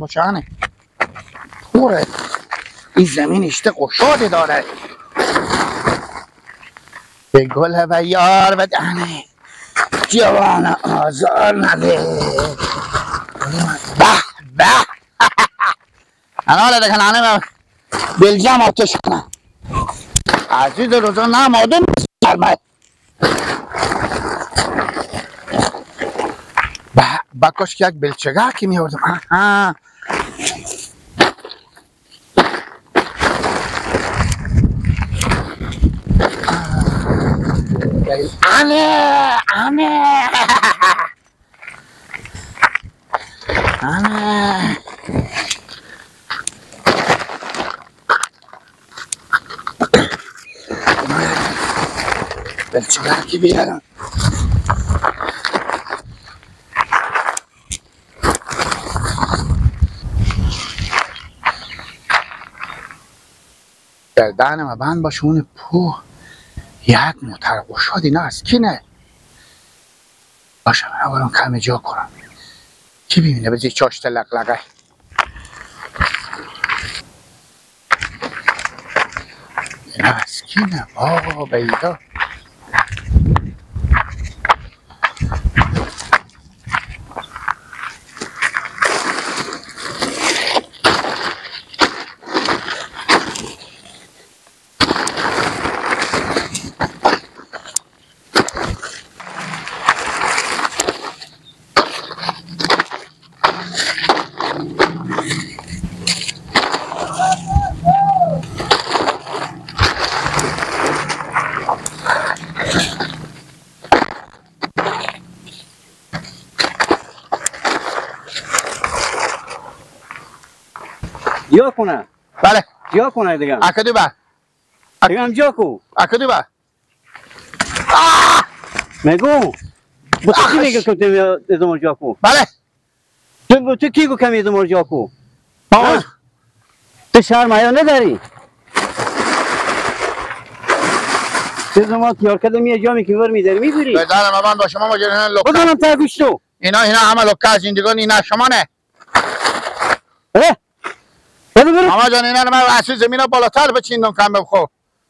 بچانه خوره این زمین اشته قشادی داره به گل و یار و دهنه جوان آزار نده به به حالا دکن آنه بلجم آتش کنم عزیز روزا نماده نیست بکاش که یک بلچگه که می آوردم آنه بلچگه که بیارم در دهنم بند باشه اون پو یک موتر قشاد اینا از کی نه باشه من برام کمی جا کنم کی ببینه بذاری چاشت لقلقه اینا از کی نه بابا بیدا جا کنه بله جا کنه دیگه اکدی با دیگه هم جا کو اکدی با میگو با تو کی میگه که تو ازمار جا کو بله تو کی گو کمی ازمار جا کو بابا تو شرم حیا نداری ازمار تیار کرده میاد جا می که ور میداری میبری بدانم من با شما مجرد لوکا بزنم تا گوش تو اینا همه لوکا از زندگان اینا شما نه ماما جان اینا رو من اصلی زمین رو بالاتر بچیندم کم بخو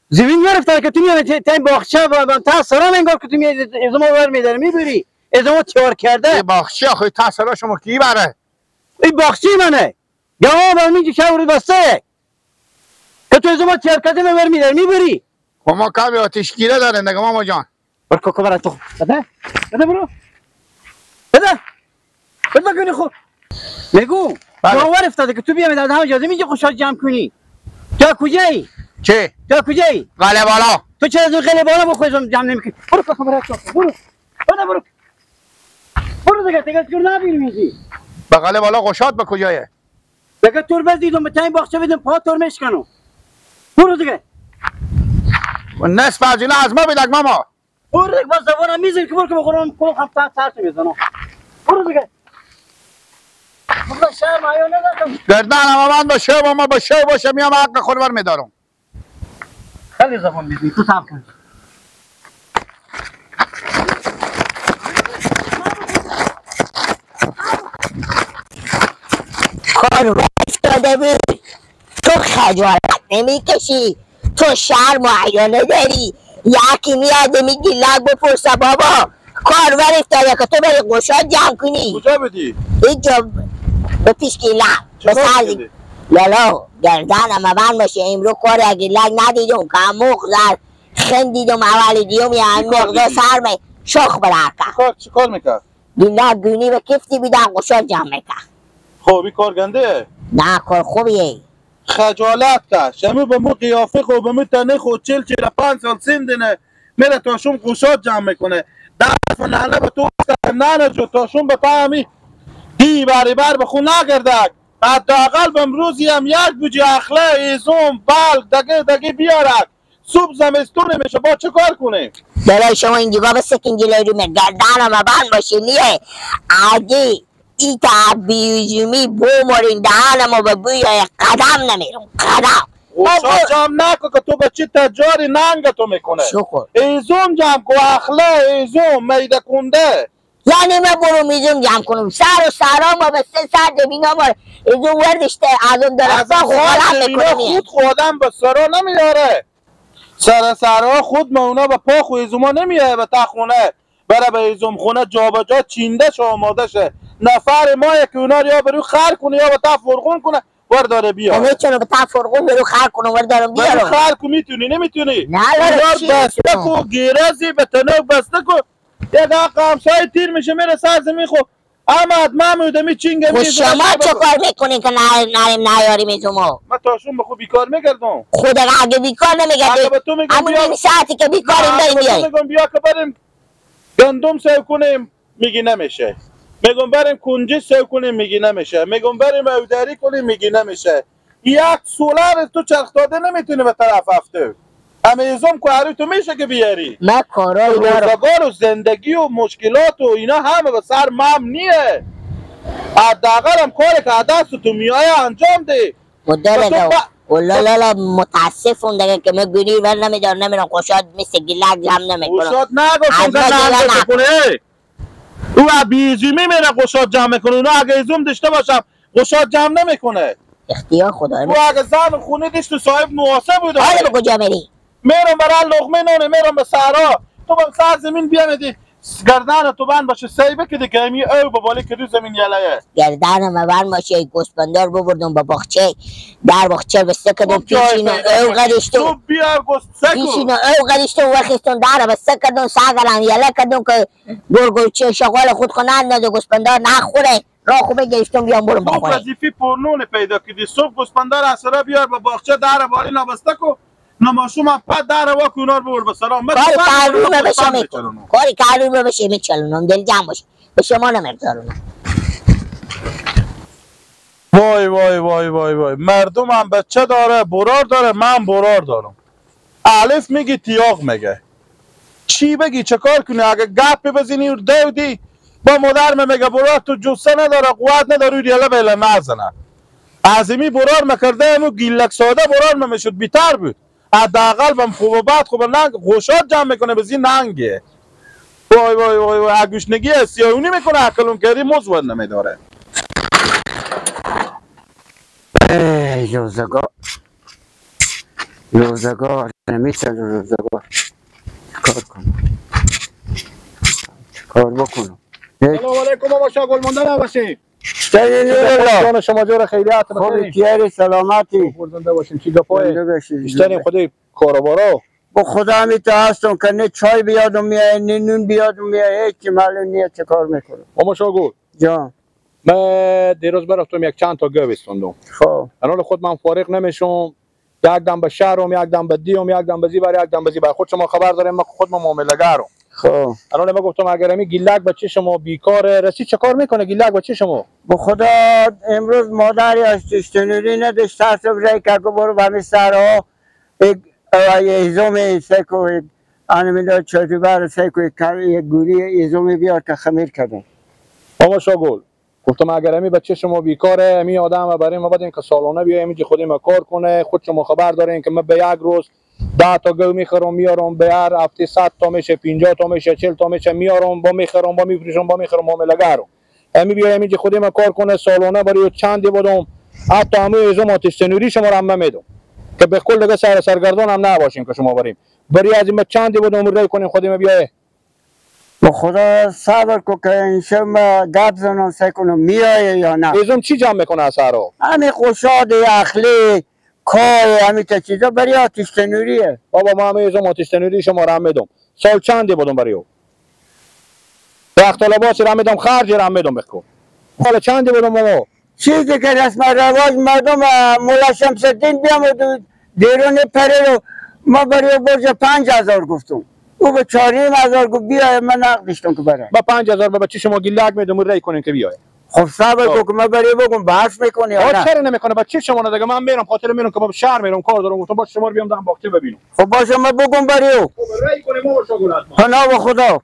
زمین گرفته که تو میاد تا باغچه و تا سرا انگار که تو میاد ازما ور میداری میبری ازما تیار کرده این باغچه آخه تا سرا شما کی بره این باغچه منه گواه با میگه شاوری بسته که تو ازما تیار کرده ور میداری میبری ما کمی آتشگیره دارن دیگه ماما جان برو کوکو برای تو بده برو بده کنی خود میگو باور افتاده که تو بیامید از همه اجازه میگه خوشحال جمع کنی تو کجایی؟ چه؟ تو کجایی؟ قلعه بالا تو چرا از اون قلعه بالا با خودم جمع نمیکنی؟ برو کوکو برای تو برو دیگه تو نبینی میگی به قلعه بالا قشاد به کجایه؟ دیگه تور بزیدم به تاین باغچه بدم پا تور میشکنم برو دیگه و نصف از اینا از ما بیدک ماما برو دیگه با زبانم میزنی که برو که بخورم کل خمسه سرچه میزنم برو دیگه بگه شهر مایو ندارم گردن من با شو ماما با شو باشه میام حق خود بر میدارم خیلی زبان میزنی تو صبر کن کار افتاده بود تو خجالت نمیکشی تو شرم و حیا نداری یکی میاده میگی لگ بپرسه بابا کارور افتاده که تو بری قشاد جمع کنی کجا بدی؟ اینجا به پیشگیلم مثل لالا گردنم بند باشه امرو کار اگه لگ ندیدم که هموخ زد خندیدم اولی دیوم یه هم مقدار سرمه شخ برکن چی کار میکرد؟ لگ گونی و کفتی بیدن قشاد جمع میکن خب این کار گنده؟ نه کار خوبیه خجالت که شمی به مو قیافه خود به مو تنه خود 45 سال سن دینه میره تاشون قشاد جمع میکنه دست و ننه به تو ننه جو تاشون به فهمی دی باری بر بخون نگردک حداقل به امروزی هم یک بوجی اخله ایزون بل دگه بیارد صبح زمستون میشه با چه کار کنه؟ دلای شما این دیگاه بسکین جلوی رومه گردنم بند باشه لیه اگه ای تا بیوزیمی بومارین دهنمو به بوی قدم نمیرم قدم قشاد جمع نکن که تو به چی تجاری ننگ تو میکنه شکر ایزون جمع کو اخله ایزون میده کنده یعنی من برو میزم جمع کنم سر و سرا ما به 3 ساعت بینا ما ایزو وردشته از اون درستا خوالم میکنم خود خودم به سرا نمیاره سرا خود ما اونا به پا خو ایزوما نمیاره به تا خونه برای به ایزوم خونه جا به جا چینده شه آماده شه نفر ما که اونا رو یا برو خر کنه یا به تا فرغون کنه ورداره بیاره میتونه به تا فرغون برو خر کنه وردارم برو بیارم خر کنه میتونی نمیتونی نه بسته کو گیرازی به تنوک بسته کو یک آقا همسای تیر میشه میره سر زمین خو احمد محمود می چینگه خود شما چه کار میکنین که نریم نیاریم ایزومو من تاشون به خود بیکار میگردم خود اگه بیکار نمیگردی همون نیم ساعتی که بیکاریم داریم بیاریم میگم بیا که بریم گندم سیو کنیم میگی نمیشه میگم بریم کنجی سیو کنیم میگی نمیشه میگم بریم اوداری کنیم میگی نمیشه یک سولار تو چرخ داده نمیتونی به طرف هفته همه ایزم که تو میشه که بیاری من کارایی دارم روزگار و زندگی و مشکلات و اینا همه به سر ممنیه حداقل هم کاری که دست تو میایه انجام دی والله متاسفم دیگه که من گونی ور نمیدارم نمیرم خوشاد مثل گلک جمع نمیکنم خوشاد نگفتم که جمع کنه او بیزیمی میره خوشاد جمع میکنه اونا اگه ایزوم داشته باشم خوشاد جمع نمیکنه اختیار خدا تو اگه زن خونه داشت تو صاحب نواسه بوده حالا به کجا میری؟ میرم برای لغمه نونه میرم به صحرا تو به سر زمین بیامدی گردن تو بند باشه سی بکده که همی او به بالی که رو زمین یلایه گردن ما بند باشه گوسپندار ببردم به باغچه در باغچه بسته کردم پیشین او قدشتم تو بیار گوسته پیشین او قدشتم وقتم در بسته کردم ساگرم یله کردم که گرگوچه شغال خود کنند نده گوسپندار نخوره راه خوبه گشتم بیام برم تو بخوره وظیفه پرنون پیدا کردی صبح گوسپندار اصلا بیار به باغچه در بالی نبسته کو نماشوم هم پد در وا کنار ببر به سلام کاری کارون بشه میکنم کاری کارون بشه میچلونم دل جمع باشه به شما نمیگذارونم وای وای وای وای وای مردم هم بچه داره برار داره من برار دارم الف میگی تیاق میگه چی بگی چه کار کنی اگه گپ بزنی و دودی با مادر میگه برار تو جسه نداره قوت نداره دیاله بیله نزنه عظیمی برار مکرده و گیلک ساده برار نمیشد بیتر بود حداقل بم خوب و بعد خوب ننگ خوشات جمع میکنه بزی ننگه وای وای وای وای اگوشنگی سیاونی میکنه عقلون کردی مزون نمیداره ای روزگار نمیشه روزگار کار کنم کار بکنم سلام علیکم بابا شاه گلمانده نباشی جان شما جور خیریت خوبی کیاری سلامتی زنده باشیم چی گپای اشتریم خودی کاروبارا با خدا همی تا هستم که نه چای بیادم میای نه نون بیادم میای هیچی معلوم نیست چه کار میکنم ماما شاه گل جان من دیروز برفتم یک چند تا گاو استوندم خب الان خود من فارغ نمیشم یک دم به شهرم یک دم به دیوم یک دم به زیبر یک دم به زیبر خود شما خبر داریم من خود معامله گرم خب الان من گفتم اگر همین گیلک بچه شما بیکاره رسی چه کار میکنه گیلک بچه شما با خدا امروز مادری اشتنوری نداشت ترس برای که برو به همین سرها یک ایزوم سیکو انمیدار چطور بر سیکو یک گوری ایزوم بیار که خمیر کردن ماما شاگل گفتم اگر همین بچه شما بیکاره همین آدم برای ما بدین که سالانه بیایم اینجا خودم کار کنه خود شما خبر دارین که من به یک روز 10 تا گو میخرم میارم به هر هفته 100 تا میشه 50 تا میشه 40 تا میشه میارم با میخرم با میفروشم با میخرم معامله گرم همین بیایم اینجا خودم کار کنه سالانه برای چندی بدم حتی همه ایزوم آتش تنوری شما رو هم میدم که به کل دیگه سرگردان هم نباشیم که شما بریم برای از این چندی بدم رای کنیم خودم بیای با خدا صبر کو که انشالله گپ زنم سعی کنم میایه یا نه ایزوم چی جمع میکنه از سرا همین خوشاد اخلی کای همین تا چیزا برای آتش تنوریه بابا ما همه ایزوم آتش تنوری شما رو هم میدم سال چندی بدم برای او وقت لباسی رو هم میدم خرج رو هم میدم بکن حالا چندی بدم بابا چیزی که رسم رواج مردم مولا شمس الدین بیامد دیرون پره رو ما برای برج 5000 گفتم او به 4,500 گفت بیای من نقدشتم که برای با 5000 به بچه شما گیلک میدم رای کنین که بیای خب صبر کو که من برای بگم بحث میکنی یا نه چرا نمیکنه بچه شما نه دیگه من میرم خاطر میرم که با شهر میرم کار دارم گفتم با شما رو بیام دم باغچه ببینم خب باشه من بگم برای او رای کنیم ما شغلات پناه به خدا